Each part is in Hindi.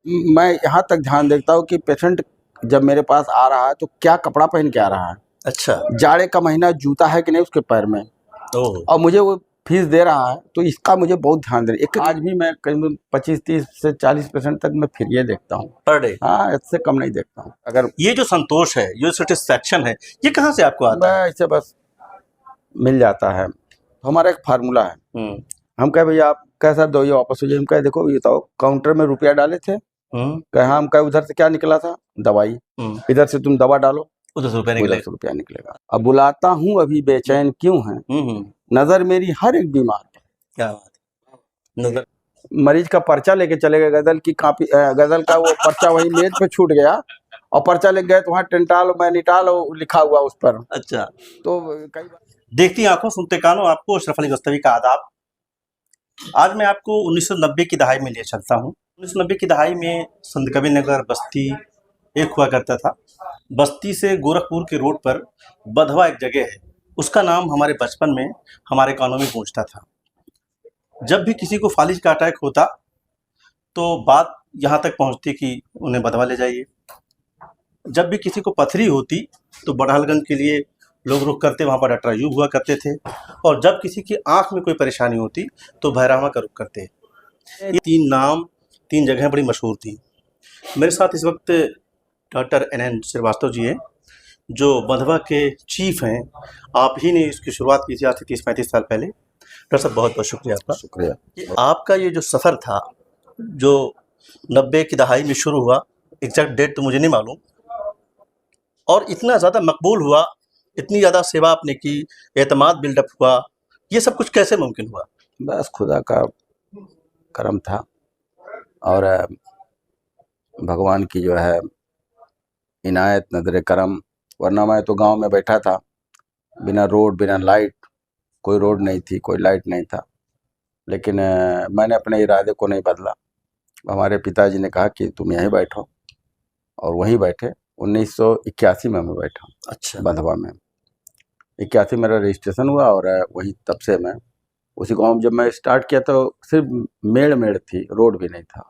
मैं यहाँ तक ध्यान देता हूँ कि पेशेंट जब मेरे पास आ रहा है तो क्या कपड़ा पहन के आ रहा है। अच्छा। जाड़े का महीना जूता है कि नहीं उसके पैर में, ओह। और मुझे वो फीस दे रहा है, तो इसका मुझे बहुत ध्यान देना। एक आज भी मैं करीब 25-30 से 40% तक मैं फिर ये देखता हूँ पर डे। हाँ, इससे कम नहीं देखता हूँ। अगर ये जो संतोष है, ये सेटिस्फैक्शन है, ये कहाँ से आपको आता है? ऐसे बस मिल जाता है। तो हमारा एक फार्मूला है, हम कहे भैया आप कैसा दो ये वापस हो जाए। हम कहे देखो ये तो काउंटर में रुपया डाले थे, कहे हाँ। हम कहे उधर से क्या निकला था, दवाई। इधर से तुम दवा डालो, उधर से रुपया निकलेगा। अब बुलाता हूँ अभी बेचैन क्यों है, नजर मेरी हर एक बीमार पर। क्या बात है। नजर मरीज का पर्चा लेके चले गए, गजल की कॉपी, गजल का वो पर्चा वही मेज पे छूट गया, और पर्चा लेके गए तो वहाँ टेंटाल मैनिटाल लिखा हुआ उस पर। अच्छा। तो कई बार देखती आंखों सुनते कानों, आपको अशरफ अली गस्तवी का आदाब। आज मैं आपको 1990 की दहाई में ले चलता हूँ। 1990 की दहाई में संत कबीर नगर बस्ती एक हुआ करता था। बस्ती से गोरखपुर के रोड पर बधवा एक जगह है, उसका नाम हमारे बचपन में हमारे कानों में गूंजता था। जब भी किसी को फालिज का अटैक होता तो बात यहाँ तक पहुँचती कि उन्हें बधवा ले जाइए। जब भी किसी को पथरी होती तो बड़हलगंज के लिए लोग रुख करते, वहाँ पर डॉक्टर अयूब हुआ करते थे। और जब किसी की आंख में कोई परेशानी होती तो भैरहवा का रुख करते। ये तीन नाम, तीन जगहें बड़ी मशहूर थी। मेरे साथ इस वक्त डॉक्टर NN श्रीवास्तव जी हैं, जो बधवा के चीफ हैं। आप ही ने इसकी शुरुआत की थी आज से 30-35 साल पहले। डॉक्टर साहब बहुत बहुत शुक्रिया आपका। शुक्रिया। आपका ये जो सफ़र था, जो 90 की दहाई में शुरू हुआ, एग्जैक्ट डेट तो मुझे नहीं मालूम, और इतना ज़्यादा मकबूल हुआ, इतनी ज़्यादा सेवा आपने की, एतमाद बिल्डअप हुआ, ये सब कुछ कैसे मुमकिन हुआ? बस खुदा का करम था, और भगवान की जो है इनायत, नजर करम। वरना मैं तो गांव में बैठा था, बिना रोड, बिना लाइट, कोई रोड नहीं थी, कोई लाइट नहीं था। लेकिन मैंने अपने इरादे को नहीं बदला। हमारे पिताजी ने कहा कि तुम यहीं बैठो, और वहीं बैठे। 1981 में मैं बैठा। अच्छा। बधवा में 81 मेरा रजिस्ट्रेशन हुआ, और वही तब से मैं उसी गाँव में। जब मैं स्टार्ट किया तो सिर्फ मेड़ थी, रोड भी नहीं था,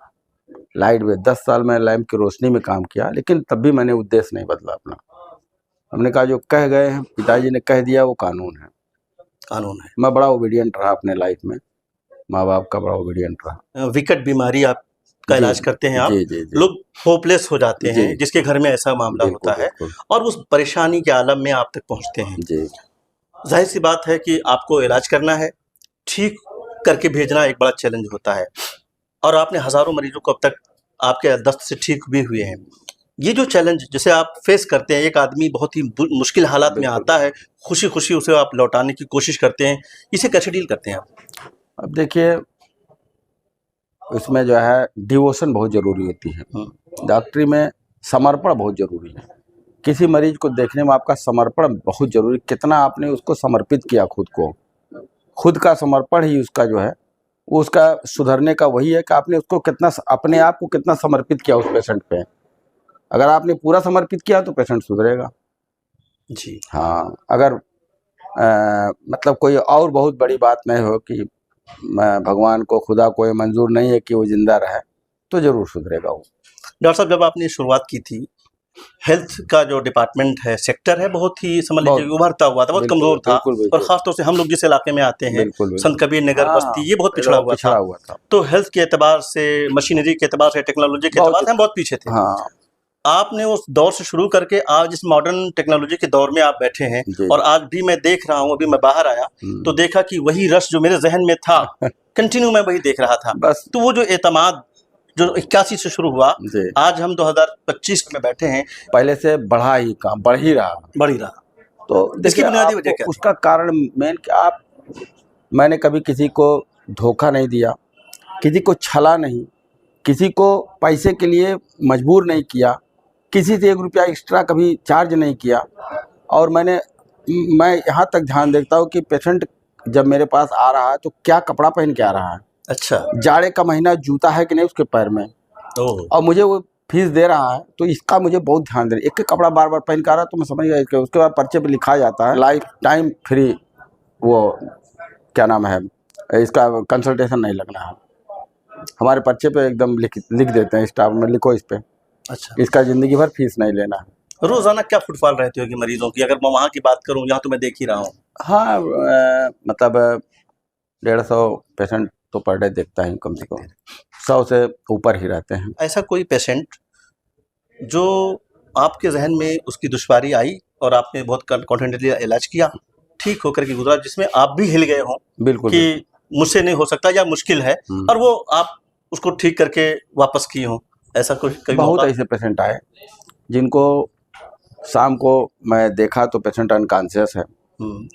लाइट भी। 10 साल में लैंप की रोशनी में काम किया, लेकिन तब भी मैंने उद्देश्य नहीं बदला अपना। हमने कहा जो कह गए हैं, पिताजी ने कह दिया, वो कानून है। कानून है। मैं बड़ा ओबीडियंट रहा अपने लाइफ में, माँ बाप का बड़ा ओबीडियंट रहा। विकट बीमारी आपका इलाज करते हैं आप। जी। लोग होपलेस हो जाते हैं, जिसके घर में ऐसा मामला होता है, और उस परेशानी के आलम में आप तक पहुंचते हैं। जी। जाहिर सी बात है कि आपको इलाज करना है, ठीक करके भेजना एक बड़ा चैलेंज होता है, और आपने हज़ारों मरीजों को अब तक आपके दस्त से ठीक भी हुए हैं। ये जो चैलेंज जिसे आप फेस करते हैं, एक आदमी बहुत ही मुश्किल हालात में आता है, खुशी खुशी उसे आप लौटाने की कोशिश करते हैं, इसे कैसे डील करते हैं आप? अब देखिए, उसमें जो है डिवोशन बहुत ज़रूरी होती है। डॉक्टरी में समर्पण बहुत ज़रूरी है। किसी मरीज को देखने में आपका समर्पण बहुत ज़रूरी। कितना आपने उसको समर्पित किया, खुद को, खुद का समर्पण ही उसका जो है, वो उसका सुधरने का वही है कि आपने उसको कितना, अपने आप को कितना समर्पित किया उस पेशेंट पे। अगर आपने पूरा समर्पित किया तो पेशेंट सुधरेगा। जी हाँ, अगर मतलब कोई और बहुत बड़ी बात नहीं हो कि भगवान को, खुदा को ये मंजूर नहीं है कि वो जिंदा रहे, तो जरूर सुधरेगा वो। डॉक्टर साहब, जब आपने शुरुआत की थी, हेल्थ का जो डिपार्टमेंट है, सेक्टर है, बहुत ही समझ लीजिए उभरता हुआ था, बहुत कमजोर था। और खासतौर से हम लोग जिस इलाके में आते हैं, संत कबीर नगर बस्ती, ये बहुत पिछड़ा हुआ था। तो हेल्थ के एतबार से, मशीनरी के एतबार से, टेक्नोलॉजी के एतबार से हम बहुत पीछे थे। हाँ। आपने उस दौर से शुरू करके आज इस मॉडर्न टेक्नोलॉजी के दौर में आप बैठे हैं, और आज भी मैं देख रहा हूँ, अभी मैं बाहर आया तो देखा कि वही रश जो मेरे जहन में था, कंटिन्यू मैं वही देख रहा था। बस। तो वो जो एतमाद जो 81 से शुरू हुआ, आज हम 2025 में बैठे हैं, पहले से बढ़ा ही काम, बढ़ ही रहा। तो इसकी बुनियादी वजह क्या? उसका कारण मेन कि मैंने कभी किसी को धोखा नहीं दिया, किसी को छला नहीं, किसी को पैसे के लिए मजबूर नहीं किया, किसी से 1 रुपया एक्स्ट्रा कभी चार्ज नहीं किया। और मैं यहाँ तक ध्यान देता हूँ कि पेशेंट जब मेरे पास आ रहा है तो क्या कपड़ा पहन के आ रहा है। अच्छा। जाड़े का महीना जूता है कि नहीं उसके पैर में, और मुझे वो फीस दे रहा है, तो इसका मुझे बहुत ध्यान देना। एक कपड़ा बार बार पहन के आ रहा है तो मैं समझ गया कि उसके बाद पर्चे पे लिखा जाता है लाइफ टाइम फ्री, वो क्या नाम है इसका, कंसल्टेशन नहीं लगना है। हमारे पर्चे पे एकदम लिख देते हैं, स्टाफ में लिखो इस पे, अच्छा, इसका ज़िंदगी भर फीस नहीं लेना है। रोज़ाना क्या फुटफॉल रहती होगी मरीज़ों की? अगर मैं वहाँ की बात करूँ, यहाँ तो मैं देख ही रहा हूँ। हाँ, मतलब 150 पेशेंट तो पर डे देखता ही कम से कम, 100 से ऊपर ही रहते हैं। ऐसा कोई पेशेंट जो आपके ज़हन में उसकी दुश्वारी आई और आपने बहुत कॉन्फिडेंटली इलाज किया, ठीक होकर के गुज़रा, जिसमें आप भी हिल गए हों बिल्कुल, कि बिल्कुल। मुझसे नहीं हो सकता या मुश्किल है, और वो आप उसको ठीक करके वापस किए हों, ऐसा कोई कभी बहुत मौका? ऐसे पेशेंट आए जिनको शाम को मैं देखा तो पेशेंट अनकॉन्शियस है, हुँ,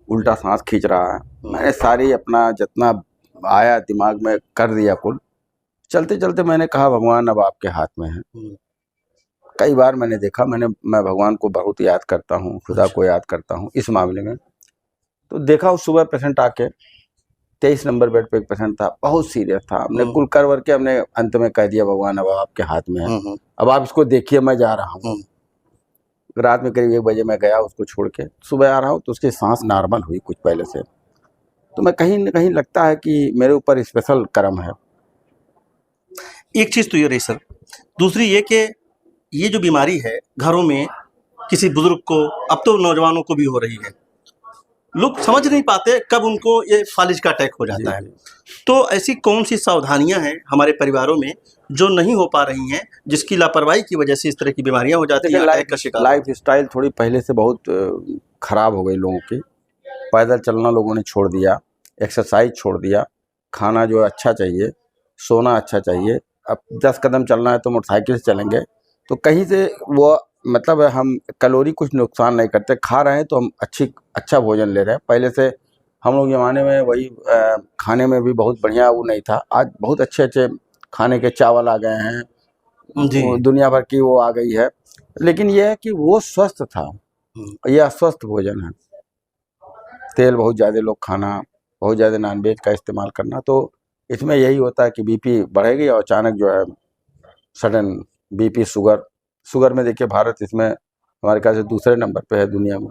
उल्टा सांस खींच रहा है। मैंने सारी अपना जितना आया दिमाग में कर दिया कुल। चलते चलते मैंने कहा भगवान अब आपके हाथ में है। हुँ, कई बार मैंने देखा, मैं भगवान को बहुत याद करता हूँ, खुदा को याद करता हूँ इस मामले में। तो देखा उस सुबह पेशेंट आके 23 नंबर बेड पे एक पेशेंट था, बहुत सीरियस था। हमने कुल कर वर के हमने अंत में कह दिया भगवान अब आपके हाथ में है, हुँ, अब आप इसको देखिए, मैं जा रहा हूँ। हुँ, रात में करीब 1 बजे मैं गया उसको छोड़ के, सुबह आ रहा हूँ तो उसकी सांस नॉर्मल हुई कुछ पहले से। तो मैं कहीं न कहीं लगता है कि मेरे ऊपर स्पेशल करम है। एक चीज़ तो ये रही सर, दूसरी ये कि ये जो बीमारी है घरों में किसी बुजुर्ग को, अब तो नौजवानों को भी हो रही है, लोग समझ नहीं पाते कब उनको ये फालिज का अटैक हो जी, जाता है। जी। तो ऐसी कौन सी सावधानियां हैं हमारे परिवारों में जो नहीं हो पा रही हैं, जिसकी लापरवाही की वजह से इस तरह की बीमारियां हो जाती हैं, देखिए अटैक का शिकार हो? लाइफ़स्टाइल थोड़ी पहले से बहुत खराब हो गई लोगों की। पैदल चलना लोगों ने छोड़ दिया, एक्सरसाइज़ छोड़ दिया, खाना जो है अच्छा चाहिए, सोना अच्छा चाहिए। अब 10 कदम चलना है तो मोटरसाइकिल से चलेंगे, तो कहीं से वो मतलब हम कैलोरी कुछ नुकसान नहीं करते, खा रहे हैं तो हम अच्छा भोजन ले रहे हैं। पहले से हम लोग ज़माने में वही खाने में भी बहुत बढ़िया वो नहीं था। आज बहुत अच्छे-अच्छे खाने के चावल आ गए हैं, जी। वो दुनिया भर की वो आ गई है। लेकिन ये है कि वो स्वस्थ था, हुँ, ये अस्वस्थ भोजन है। तेल बहुत ज़्यादा लोग खाना, बहुत ज़्यादा नॉन-वेज का इस्तेमाल करना, तो इसमें यही होता है कि बीपी बढ़ेगी और अचानक जो है सडन बीपी, शुगर में देखिए भारत इसमें हमारे ख्याल से दूसरे नंबर पे है दुनिया में।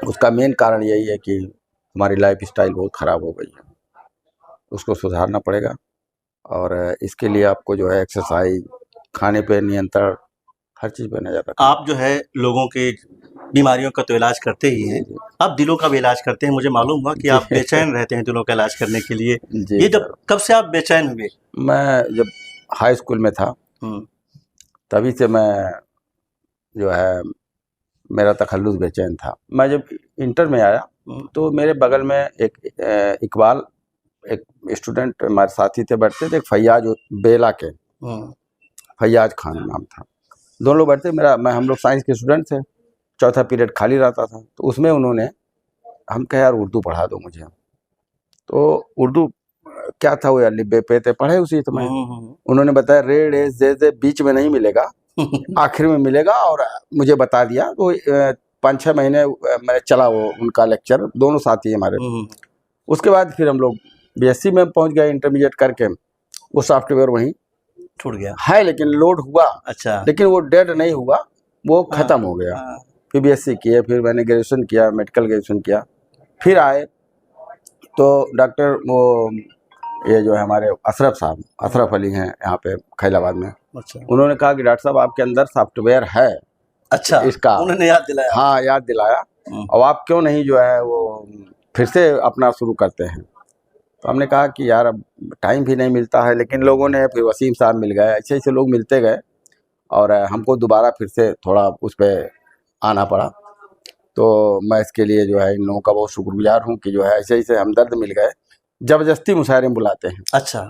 उसका मेन कारण यही है कि हमारी लाइफ़स्टाइल बहुत ख़राब हो गई है, उसको सुधारना पड़ेगा। और इसके लिए आपको जो है एक्सरसाइज़, खाने पे नियंत्रण, हर चीज़ पे नज़र रखना। आप जो है लोगों के बीमारियों का तो इलाज करते ही हैं, जी, आप दिलों का भी इलाज करते हैं। मुझे मालूम हुआ कि जी। आप बेचैन रहते हैं दिलों का इलाज करने के लिए। जी ये जब सर। कब से आप बेचैन हुए? मैं जब हाई स्कूल में था, हुँ, तभी से मैं जो है मेरा तखल्लुस बेचैन था। मैं जब इंटर में आया, हुँ, तो मेरे बगल में एक इकबाल, एक स्टूडेंट हमारे साथी थे, बैठते थे, एक फैयाज बेला के, हुँ, फैयाज खान नाम था। दोनों लोग बैठते, हम लोग साइंस के स्टूडेंट थे, चौथा पीरियड खाली रहता था, तो उसमें उन्होंने हम कहे यार उर्दू पढ़ा दो मुझे। तो उर्दू क्या था, वो अलिफ बे पे ते पढ़े उसी समय। हुँ, हुँ, उन्होंने बताया रे रे जे जे बीच में नहीं मिलेगा, हुँ। आखिर में मिलेगा, और मुझे बता दिया। तो 5-6 महीने मैंने चला वो उनका लेक्चर, दोनों साथी हैं हमारे। हुँ, उसके बाद फिर हम लोग बीएससी में पहुंच गए इंटरमीडिएट करके। वो सॉफ्टवेयर वहीं छूट गया। है, लेकिन लोड हुआ, अच्छा। लेकिन वो डेड नहीं हुआ, वो हाँ, खत्म हो गया। हाँ। फिर बीएससी किए, फिर मैंने ग्रेजुएशन किया, मेडिकल ग्रेजुएशन किया। फिर आए तो डॉक्टर वो ये जो है हमारे अशरफ साहब, अशरफ अली हैं यहाँ पे खैलाबाद में, अच्छा, उन्होंने कहा कि डॉक्टर साहब आपके अंदर सॉफ्टवेयर है अच्छा, इसका। उन्होंने याद दिलाया आपको। हाँ, याद दिलाया। हुँ, और आप क्यों नहीं जो है वो फिर से अपना शुरू करते हैं। तो हमने कहा कि यार अब टाइम भी नहीं मिलता है, लेकिन लोगों ने फिर वसीम साहब मिल गए, ऐसे-ऐसे लोग मिलते गए, और हमको दोबारा फिर से थोड़ा उस पे आना पड़ा। तो मैं इसके लिए जो है इन लोगों का बहुत शुक्रगुज़ार हूँ कि जो है ऐसे-ऐसे हमदर्द मिल गए, ज़बरदस्ती मुशायरे में बुलाते हैं अच्छा,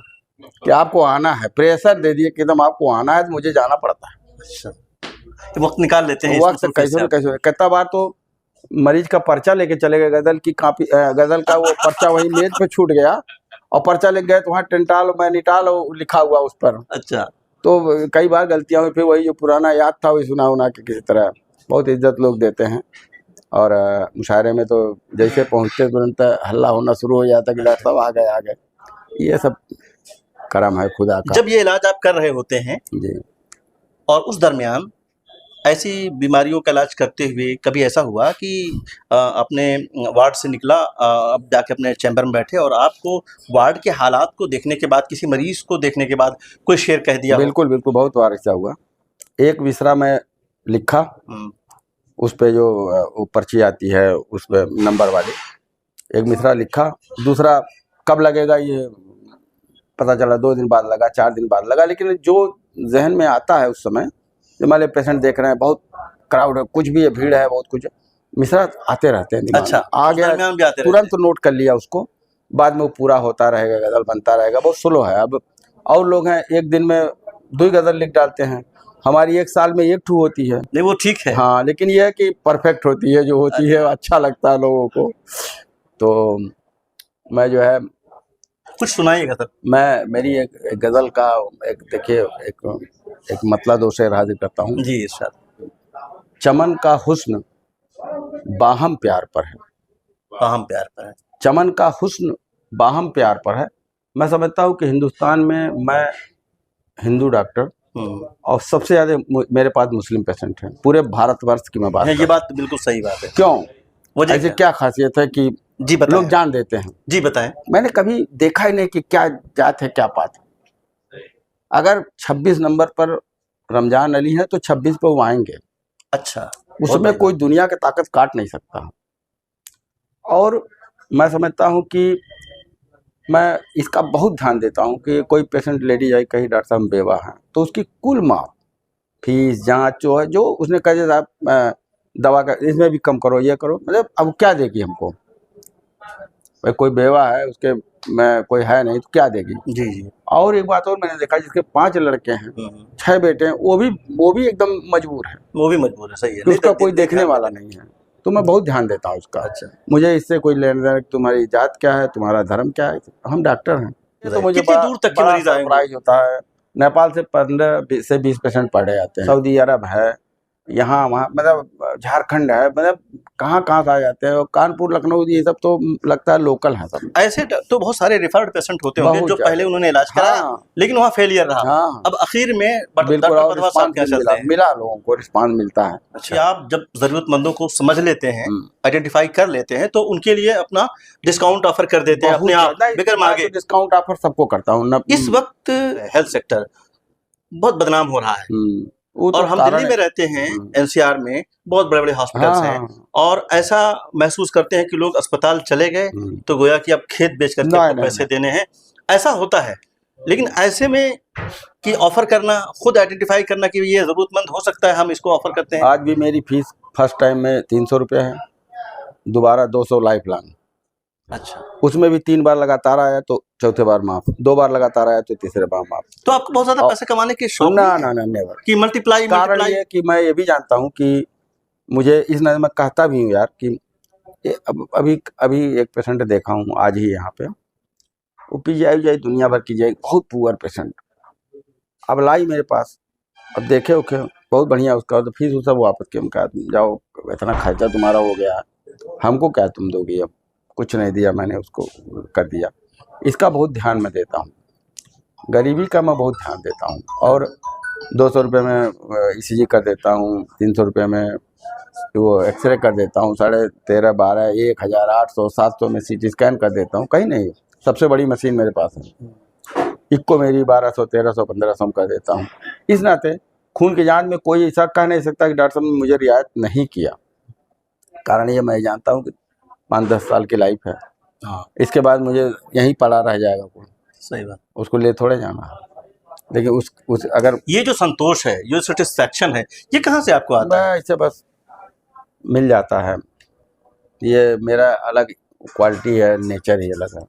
कि आपको आना है, प्रेशर दे दिए कि एकदम आपको आना है, तो मुझे जाना पड़ता है। अच्छा। तो वक़्त निकाल लेते हैं इस वक़्त मसरूफ़ियत कैसे से न आप। कैसे, कितना बार तो मरीज का पर्चा लेके चले गए, गज़ल की कॉपी, गज़ल का वो पर्चा वहीं मेज़ पे छूट गया, और पर्चा लेके गए तो वहाँ टेंटाल मैनिटाल वो लिखा हुआ उस पर। अच्छा, तो कई बार गलतियाँ हुई, फिर वही जो पुराना याद था वही सुना-उना के किसी तरह। बहुत इज़्ज़त लोग देते हैं, और मुशायरे में तो जैसे पहुँचते तुरंत हल्ला होना शुरू हो जाता कि डॉक्टर साहब आ गए, आ गए। ये सब करम है खुदा का। जब ये इलाज आप कर रहे होते हैं जी। और उस दरमियान ऐसी बीमारियों का इलाज करते हुए कभी ऐसा हुआ कि अपने वार्ड से निकला, अब जाके अपने चैम्बर में बैठे और आपको वार्ड के हालात को देखने के बाद, किसी मरीज को देखने के बाद कोई शेर कह दिया हो? बिल्कुल बिल्कुल, बहुत बार ऐसा हुआ। एक विसरा मैं लिखा, हम्म, उस पे जो वो पर्ची आती है उस पे नंबर वाली, एक मिसरा लिखा। दूसरा कब लगेगा ये पता चला 2 दिन बाद लगा, 4 दिन बाद लगा। लेकिन जो जहन में आता है उस समय, जो मान लीजिए पेशेंट देख रहे हैं, बहुत क्राउड है, कुछ भी है, भीड़ है, बहुत कुछ है, मिसरा आते रहते हैं दिमाग में। अच्छा, आ उस गया, दरमियान भी आते रहते तुरंत नोट कर लिया उसको, बाद में वो पूरा होता रहेगा, गजल बनता रहेगा। बहुत स्लो है। अब और लोग हैं, एक दिन में 2 गजल लिख डालते हैं, हमारी एक साल में 1 ठू होती है। नहीं, वो ठीक है। हाँ, लेकिन ये है कि परफेक्ट होती है, जो होती है अच्छा लगता है लोगों को। तो मैं जो है, कुछ सुनाइएगा सर। मैं मेरी एक गजल का एक देखिए एक मतला दो शेर हाजिर करता हूँ। जी इरशाद। चमन का हुस्न बाहम प्यार पर है, हम प्यार पर है। चमन का हुस्न बाहम प्यार पर है। मैं समझता हूँ कि हिंदुस्तान में मैं हिंदू डॉक्टर और सबसे ज्यादा मेरे पास मुस्लिम पेशेंट हैं पूरे भारतवर्ष की मैं बात ये कर बात तो बिल्कुल सही बात है। क्यों, वजह ऐसे क्या? क्या खासियत है कि जी बताएं। लोग जान देते हैं? जी बताएं। मैंने कभी देखा ही नहीं कि क्या जात है क्या पात है। अगर 26 नंबर पर रमजान अली है तो 26 पे वो आएंगे। अच्छा, बहुत उसमें बढ़िया। कोई दुनिया की ताकत काट नहीं सकता। और मैं समझता हूँ कि मैं इसका बहुत ध्यान देता हूँ कि कोई पेशेंट लेडी आई कहीं डॉक्टर साहब बेवा है तो उसकी कुल माफ, फीस, जांच जो है, जो उसने कहे साहब दवा का इसमें भी कम करो, ये करो, मतलब अब क्या देगी हमको? भाई कोई बेवा है, उसके मैं कोई है नहीं तो क्या देगी? जी जी। और एक बात और मैंने देखा, जिसके 5 लड़के हैं, 6 बेटे हैं, वो भी एकदम मजबूर है वो भी मजबूर है। सही है, कि उसका कोई देखने देखने वाला नहीं है। तो मैं बहुत ध्यान देता हूँ उसका। अच्छा, मुझे इससे कोई लेन देन, तुम्हारी जात क्या है, तुम्हारा धर्म क्या है, हम डॉक्टर हैं। ये तो मुझे कितनी बड़ा दूर तक के बड़ा मरीज आएंगे? सरप्राइज होता है। नेपाल से 15 से 20 पेशेंट पढ़े आते हैं, सऊदी अरब है, यहाँ वहाँ, मतलब झारखंड है, मतलब कहाँ कहाँ से आ जाते हैं। और कानपुर, लखनऊ, ये सब तो लगता है लोकल है सब। ऐसे तो बहुत सारे रिफर्ड पेशेंट होते होंगे बहुत जो ज्यादा। पहले उन्होंने इलाज कराया, हाँ लेकिन वहाँ फेलियर रहा। हाँ, अब आखिर में बिल्कुल। डॉक्टर और पदवा साहब रिस्पांस क्या चलते हैं? मिला लोगों को, रिस्पांस मिलता है। अच्छा, आप जब जरूरतमंदों को समझ लेते हैं, आइडेंटिफाई कर लेते हैं, तो उनके लिए अपना डिस्काउंट ऑफर कर देते हैं अपने आप, बगैर मांगे। डिस्काउंट ऑफर सबको करता हूँ। इस वक्त हेल्थ सेक्टर बहुत बदनाम हो रहा है। वो तो और हम दिल्ली में रहते हैं, एनसीआर में बहुत बड़े बड़े हॉस्पिटल्स हैं, और ऐसा महसूस करते हैं कि लोग अस्पताल चले गए तो गोया कि अब खेत बेच करके आपको पैसे देने हैं, ऐसा होता है। लेकिन ऐसे में कि ऑफर करना, खुद आइडेंटिफाई करना कि ये जरूरतमंद हो सकता है, हम इसको ऑफर करते हैं। आज भी मेरी फीस फर्स्ट टाइम में 300 रुपये है, दोबारा 200 लाइफ लॉन्ग। अच्छा, उसमें भी 3 बार लगातार आया तो चौथे बार माफ, 2 बार लगातार आया तो तीसरे बार माफ। तो आपको बहुत ज्यादा पैसे कमाने के शौक ना नहीं ना है ना, नेवर। कि मल्टीप्लाई? कारण ये कि मैं ये भी जानता हूँ कि मुझे इस नजर में कहता भी हूँ यार कि अभी अभी एक पेशेंट देखा हूँ आज ही यहाँ पे, वो पीजीआई दुनिया भर की जाए, बहुत पुअर पेशेंट, अब लाई मेरे पास, अब देखे ओके बहुत बढ़िया उसका, तो फीस सब वापस के हम कहा जाओ, इतना खर्चा तुम्हारा हो गया, हमको क्या तुम दोगे? अब कुछ नहीं दिया मैंने, उसको कर दिया। इसका बहुत ध्यान मैं देता हूँ, गरीबी का मैं बहुत ध्यान देता हूँ। और 200 रुपये में ईसीजी कर देता हूँ, 300 रुपये में वो एक्सरे कर देता हूँ, 13,500, 12, 1,000, 800, 700 में सीटी स्कैन कर देता हूँ। कहीं नहीं, सबसे बड़ी मशीन मेरे पास है। इक्को मेरी 1200, 1300, 1500 में कर देता हूँ। इस नाते खून की जांच में कोई ऐसा कह नहीं सकता कि डॉक्टर साहब ने मुझे रियायत नहीं किया। कारण ये मैं जानता हूँ कि 5-10 साल की लाइफ है, इसके बाद मुझे यहीं पड़ा रह जाएगा कोई। सही बात, उसको ले थोड़े जाना है। लेकिन उस अगर ये जो संतोष है, जो सेटिस्फैक्शन है, ये कहाँ से आपको आता है? इससे बस मिल जाता है। ये मेरा अलग क्वालिटी है, नेचर ही अलग है।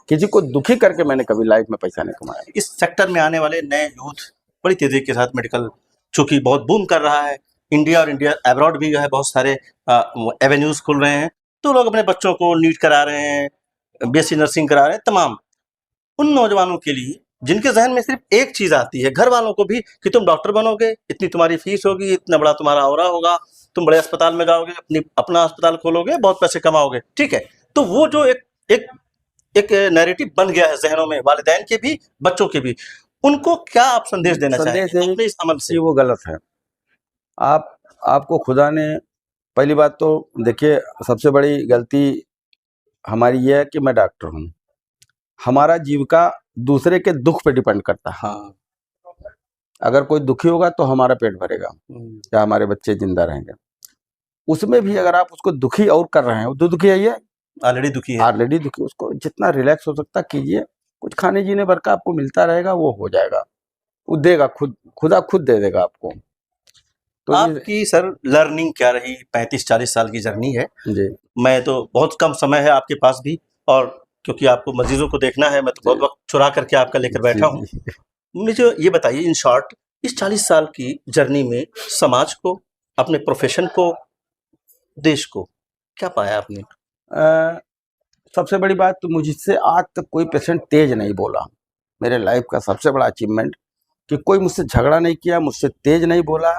किसी को दुखी करके मैंने कभी लाइफ में पैसा नहीं कमाया। इस सेक्टर में आने वाले नए यूथ बड़ी तेजी के साथ मेडिकल चूंकि बहुत बूम कर रहा है, इंडिया और इंडिया अब्रॉड भी जो है बहुत सारे एवेन्यूज खुल रहे हैं, तो लोग अपने बच्चों को नीट करा रहे हैं, बीएससी नर्सिंग करा रहे हैं। तमाम उन नौजवानों के लिए जिनके जहन में सिर्फ एक चीज आती है, घर वालों को भी, कि तुम डॉक्टर बनोगे, इतनी तुम्हारी फीस होगी, इतना बड़ा तुम्हारा ऑरा होगा, तुम बड़े अस्पताल में जाओगे, अपना अस्पताल खोलोगे, बहुत पैसे कमाओगे, ठीक है। तो वो जो एक एक नैरेटिव बन गया है जहनों में, वालिदैन के भी, बच्चों के भी, उनको क्या आप संदेश देना चाहेंगे अपने इस अमल से? वो गलत है। आप आपको खुदा ने, पहली बात तो देखिए, सबसे बड़ी गलती हमारी ये है कि मैं डॉक्टर हूँ। हमारा जीविका दूसरे के दुख पे डिपेंड करता है। हाँ। अगर कोई दुखी होगा तो हमारा पेट भरेगा या हमारे बच्चे जिंदा रहेंगे। उसमें भी अगर आप उसको दुखी और कर रहे हैं, वो तो दुखी है, ऑलरेडी दुखी है। ऑलरेडी दुखी, उसको जितना रिलैक्स हो सकता कीजिए। कुछ खाने जीने भर का आपको मिलता रहेगा, वो हो जाएगा, वो देगा खुदा खुद दे देगा आपको। तो आपकी सर लर्निंग क्या रही? 35-40 साल की जर्नी है जी मैं तो बहुत कम समय है आपके पास भी, और क्योंकि आपको मरीजों को देखना है, मैं तो बहुत वक्त चुरा करके आपका लेकर बैठा हूँ। मुझे ये बताइए इन शॉर्ट, इस 40 साल की जर्नी में समाज को, अपने प्रोफेशन को, देश को क्या पाया आपने? सबसे बड़ी बात तो मुझसे आज तक कोई पेशेंट तेज नहीं बोला। मेरे लाइफ का सबसे बड़ा अचीवमेंट कि कोई मुझसे झगड़ा नहीं किया, मुझसे तेज नहीं बोला,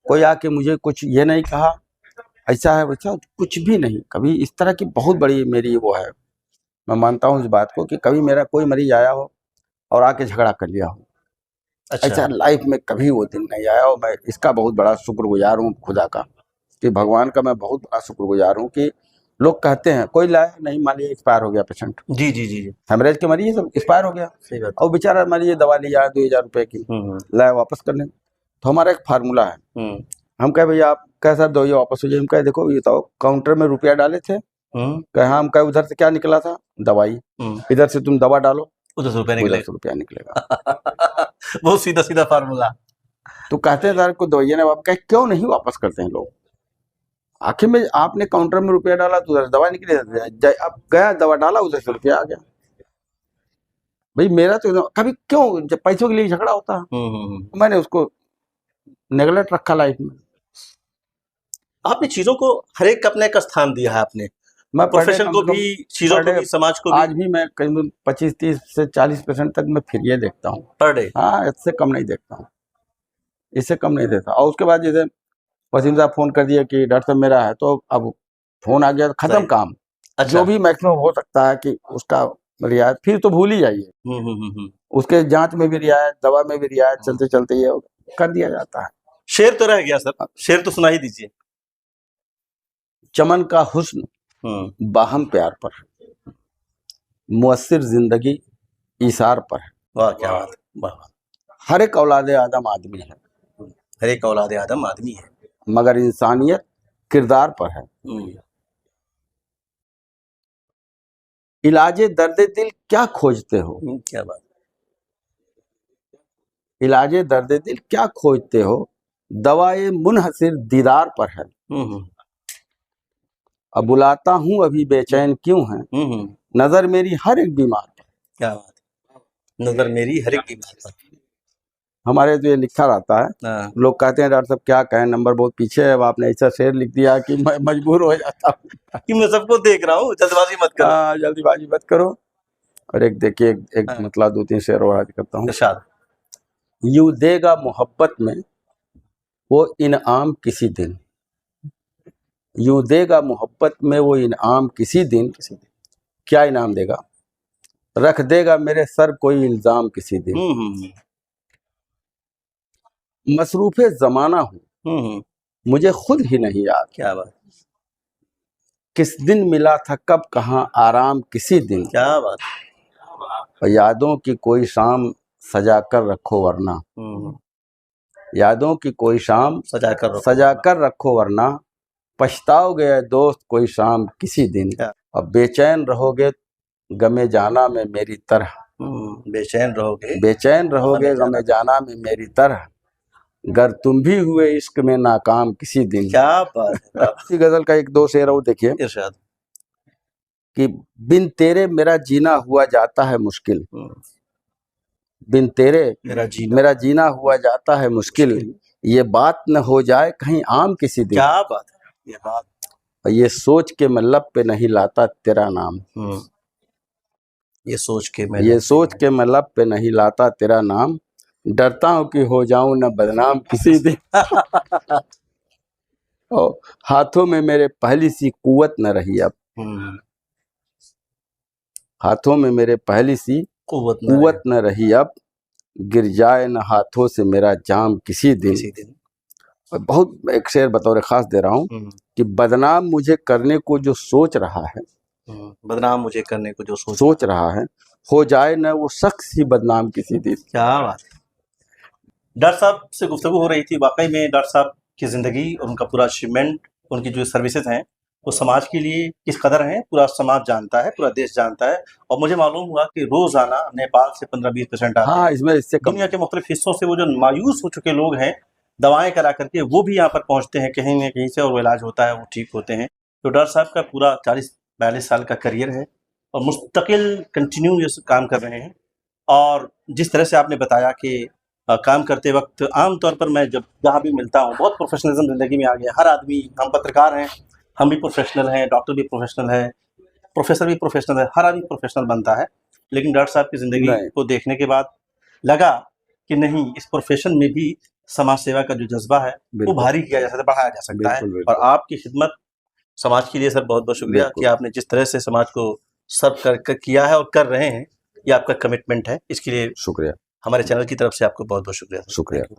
कोई आके मुझे कुछ ये नहीं कहा ऐसा है वैसा, कुछ भी नहीं। कभी इस तरह की बहुत बड़ी मेरी वो है, मैं मानता हूँ इस बात को कि कभी मेरा कोई मरीज आया हो और आके झगड़ा कर लिया हो, ऐसा अच्छा। लाइफ में कभी वो दिन नहीं आया। और मैं इसका बहुत बड़ा शुक्रगुजार हूँ खुदा का, कि भगवान का मैं बहुत बड़ा शुक्रगुजार हूँ कि लोग कहते हैं कोई लाया नहीं, मान लीजिए एक्सपायर हो गया पेशेंट, जी जी जी जी, हेमरेज के मरीज सब एक्सपायर हो गया, सही बात। और बेचारा मान लीजिए दवा लिया 2000 रुपए की, लाया वापस करने। तो हमारा एक फार्मूला है, हम कहे भैया आप कैसा दो ये वापस हो जाए। हम कहे देखो ये तो काउंटर में रुपया डाले थे, कहे हाँ, हम कहे उधर से क्या निकला था, दवाई, इधर से तुम दवा डालो, उधर से रुपया निकलेगा। बहुत सीधा सीधा फार्मूला। तो कहते हैं सर को दवाइया ने, आप कहे क्यों नहीं वापस करते हैं लोग? आखिर में आपने काउंटर में रुपया डाला तो उधर दवा निकली, अब गया दवा डाला उधर से रुपया आ गया। भाई मेरा तो कभी क्यों, जब पैसों के लिए झगड़ा होता है, मैंने उसको नेगलेक्ट रखा लाइफ में। आपने चीजों को हर एक अपने एक स्थान दिया है आपने, मैं प्रोफेशन को भी, चीजों को भी, समाज को भी। आज भी मैं करीब 25-30 से 40% तक मैं फिर ये देखता हूँ पर डे। हाँ, इससे कम नहीं देखता हूँ, इससे कम नहीं देखता। और उसके बाद जैसे वसीम साहब फोन कर दिया कि डॉक्टर साहब मेरा है, तो अब फोन आ गया तो खत्म काम। अच्छा। जो भी मैक्सिमम हो सकता है कि उसका रियायत, फिर तो भूल ही जाइए। उसके जांच में भी रियायत, दवा में भी रियायत, चलते चलते ये कर दिया जाता है। शेर तो रह गया सर, शेर तो सुना ही दीजिए। चमन का हुस्न बाहम प्यार पर, मुअस्सिर जिंदगी ईसार पर है। वाह क्या बात, वाह। हर एक औलाद आदम आदमी है, हर एक औलाद आदम आदमी है, मगर इंसानियत किरदार पर है। इलाजे दर्द दिल क्या खोजते हो, क्या बात। इलाजे दर्द दिल क्या खोजते हो, दवाए मुनहसिर दीदार पर है। अब बुलाता हूँ अभी बेचैन क्यों है, नजर मेरी हर एक बीमार पर। क्या बात, नजर मेरी हर एक बीमार पर। हमारे तो ये लिखा रहता है, लोग कहते हैं डॉक्टर साहब क्या कहें, नंबर बहुत पीछे है। अब आपने ऐसा शेर लिख दिया कि मैं मजबूर हो जाता हूँ कि मैं सबको देख रहा हूँ, जल्दबाजी मत करो। जल्दीबाजी मत करो। और एक देखिए, एक मतलब 2-3 शेर और याद करता हूँ। यूं देगा मोहब्बत में वो इनाम किसी दिन, यूं देगा मोहब्बत में वो इनाम किसी दिन, क्या इनाम देगा, रख देगा मेरे सर कोई इल्जाम किसी दिन। मसरूफे जमाना हूँ मुझे खुद ही नहीं याद, क्या बात, किस दिन मिला था कब कहाँ आराम किसी दिन। क्या बात। यादों की कोई शाम सजा कर रखो वरना, यादों की कोई शाम सजा कर रखो वरना, पछताओगे दोस्त कोई शाम किसी दिन। अब बेचैन रहोगे गमे जाना में मेरी तरह, बेचैन रहोगे गमे जाना में मेरी तरह, गर तुम भी हुए इश्क में नाकाम किसी दिन। क्या बात। इसी गजल का 1-2 शेर और देखिए, इरशाद। कि बिन तेरे मेरा जीना हुआ जाता है मुश्किल, बिन तेरे मेरा जीना हुआ जाता है मुश्किल, ये बात न हो जाए कहीं आम किसी दिन। क्या बात है, ये बात। ये सोच के मैं लब पे नहीं लाता तेरा नाम, ये सोच के मैं लब पे नहीं लाता तेरा नाम, डरता हूँ कि हो जाऊं न बदनाम किसी दिन। और हाथों में मेरे पहली सी कुव्वत न रही अब, हाथों में मेरे पहली सी कुव्वत न रही अब, गिर जाए न हाथों से मेरा जाम किसी दिन। बहुत एक शेर बतौर खास दे रहा हूँ कि बदनाम मुझे करने को जो सोच रहा है, बदनाम मुझे करने को जो सोच रहा है, हो जाए न वो शख्स ही बदनाम किसी दिन। क्या बात है। डॉक्टर साहब से गुफ्तगू हो रही थी, वाकई में डॉक्टर साहब की ज़िंदगी और उनका पूरा अचीवमेंट, उनकी जो सर्विसेज हैं वो समाज के लिए किस कदर हैं पूरा समाज जानता है, पूरा देश जानता है। और मुझे मालूम हुआ कि रोज़ाना नेपाल से 15-20 पेशेंट आते हैं। हाँ, इसमें इससे कम दुनिया के मुख्तलिफ हिस्सों से वो जो मायूस हो चुके लोग हैं, दवाएं करा करके वो भी यहाँ पर पहुँचते हैं कहीं न कहीं से, और वो इलाज होता है, वो ठीक होते हैं। तो डॉक्टर साहब का पूरा 40-42 साल का करियर है और मुस्तकिल कंटिन्यू ये काम कर रहे हैं। और जिस तरह से आपने बताया कि काम करते वक्त आम तौर पर मैं जब जहाँ भी मिलता हूँ, बहुत प्रोफेशनलिज्म ज़िंदगी में आ गया। हर आदमी, हम पत्रकार हैं, हम भी प्रोफेशनल हैं, डॉक्टर भी प्रोफेशनल है, प्रोफेसर भी प्रोफेशनल है, हर आदमी प्रोफेशनल बनता है। लेकिन डॉक्टर साहब की ज़िंदगी नहीं। को देखने के बाद लगा कि नहीं, इस प्रोफेशन में भी समाज सेवा का जो जज़्बा है वो बिल्कुल। भारी किया जा सकता है, बढ़ाया जा सकता है। बिल्कुल, बिल्कुल। और आपकी खिदमत समाज के लिए सर बहुत-बहुत शुक्रिया बिल्कुल। कि आपने जिस तरह से समाज को सर्व कर किया है और कर रहे हैं, ये आपका कमिटमेंट है। इसके लिए शुक्रिया। हमारे चैनल की तरफ से आपको बहुत-बहुत शुक्रिया सर। शुक्रिया। Thank you.